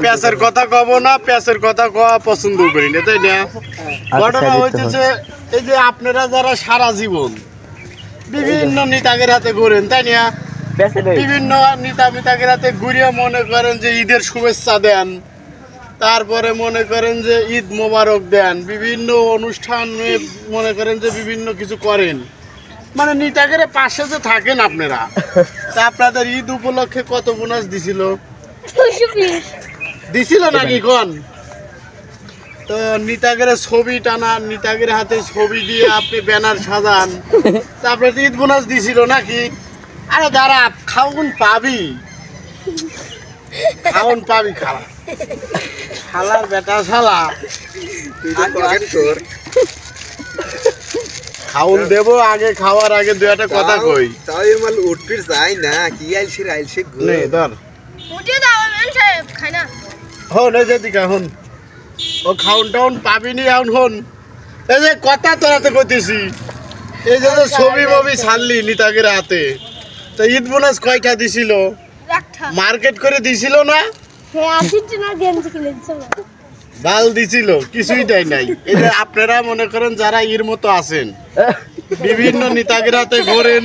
প্যাসের কথা কব না, প্যাসের কথা কওয়া পছন্দ করি না, তাই না? ঘটনা হইতেছে এই যে আপনারা যারা সারা জীবন বিভিন্ন নেতাদের হাতে ঘুরেন, তাই না? বিভিন্ন নেতাদের হাতে ঘুরিয়ে মনে করেন যে ঈদের শুভেচ্ছা দেন, তারপরে মনে করেন যে ঈদ মোবারক দেন, বিভিন্ন অনুষ্ঠানে মনে করেন যে বিভিন্ন কিছু করেন, মানে নেতাদের পাশে যে থাকেন আপনারা। তা আপনাদের ঈদ উপলক্ষে কত বোনাস দিছিল নাকি কোন? তো নেতাদের ছবি টানা, নেতাদের হাতে ছবি দিয়ে আপনি ব্যানার সাজান, তারপরে ঈদ বোনাস দিছিল নাকি? আরে দাঁড়া, খাওন পাবি, খাওন পাবি, খালা শালার বেটা শালা, খাওন দেবো আগে, খাওয়ার আগে দু একটা কথা কই। তাই মাল উঠপির যাই না, কি আইছে নে ধর উঠিয়ে দাও, ম্যাম সাহেব খাই না। হন এই যে দিকা হন, ও খাউন টাউন পাবিনি এখন হন। এই যে কথা তোরাতে কইতেছি, এই যে ছবি মবি ছাড়লি নেতাদের হাতে, তো ঈদ বোনাস কয়টা দিছিল? মার্কেট করে দিছিল না? হ্যাঁ, আর্জেন্টিনা গেঞ্জি কিনে দিছিল। বাল দিছিল, কিছুই দেয় নাই। এই যে আপনারা মনে করেন যারা এর মতো আছেন, বিভিন্ন নেতাদের হাতে ঘোরেন,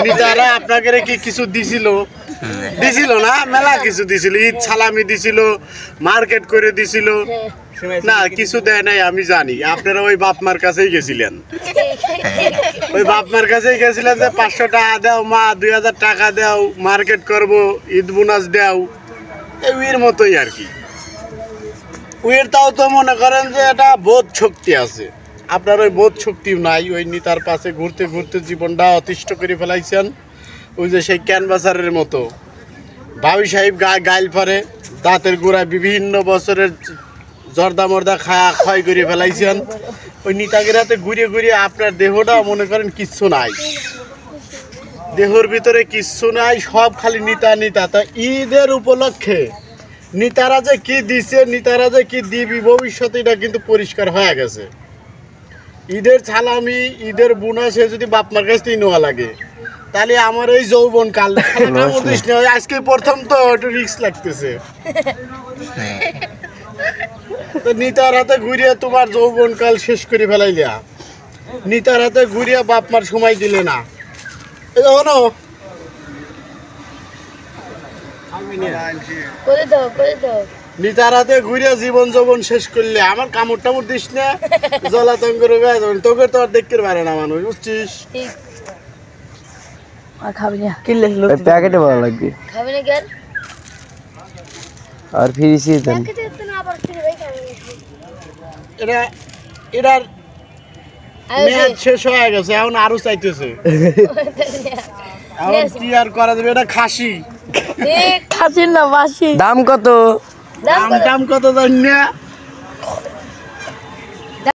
নেতারা আপনাকে কি কিছু দিছিল? দিছিল না? মেলা কিছু দিছিল, ঈদ সালামি দিছিল, মার্কেট করে দিছিল না? কিছু দেয় নাই, আমি জানি। আপনারা ওই বাপমার কাছেই গেছিলেন, ওই বাপমার কাছেই গেছিলেন যে 500 টাকা দাও মা, 2000 টাকা দাও, মার্কেট করব, ঈদ বোনাস দাও, এর মতোই আর কি। ওর তাও তো মনে করেন যে এটা বোধ শক্তি আছে, আপনার ওই বোধ শক্তি নাই। ওই নেতার পাশে ঘুরতে ঘুরতে জীবনটা অতিষ্ঠ করে ফেলাইছেন। ওই যে সেই ক্যানভাসারের মতো ভাবি সাহেব গাইল পরে দাঁতের গোড়ায় বিভিন্ন বছরের জর্দা মর্দা ক্ষয় করে ফেলাইছেন। ওই নেতাদের হাতে ঘুরিয়ে ঘুরিয়ে আপনার দেহটা মনে করেন কিচ্ছু নাই, দেহর ভিতরে কিচ্ছু নাই, সব খালি নেতা নেতা। তা ঈদের উপলক্ষে নেতারা যে কি দিছে, নেতারা যে কি দিবি ভবিষ্যতে, এটা কিন্তু পরিষ্কার হয়ে গেছে। ঈদের সালামি, ঈদের বোনাসে যদি বাপমার কাছ থেকে নেওয়া লাগে, তাহলে আমার এই যৌবন কাল আজকে প্রথম তো একটু রিস্ক লাগতেছে। তো নেতার হাতে ঘুরিয়ে তোমার যৌবন কাল শেষ করে ফেলাইলা, নেতার হাতে ঘুরিয়ে বাপমার সময় দিলে না। এই শোনো, নেতার হাতে ঘুরিয়ে জীবন যৌবন শেষ করলে আমার কামড় টামড় দিস না, জলাতঙ্গ রোগে তোকে তো আর দেখতে পারে না মানুষ, বুঝছিস? আর খাবি না, কিনলে প্যাকেটে ভালো লাগবে, খাবি না কেন? আর ফিরিছি দেন। প্যাকেটে তো না, আবার ফিরে ভাই খাবি না। এটার মেয়াদ শেষ হয়ে গেছে, এখন আরো চাইতেছে। এখন কি আর করা যাবে? এটা খাসি, খাসির না বাসি। দাম কত? দাম কত জানি না।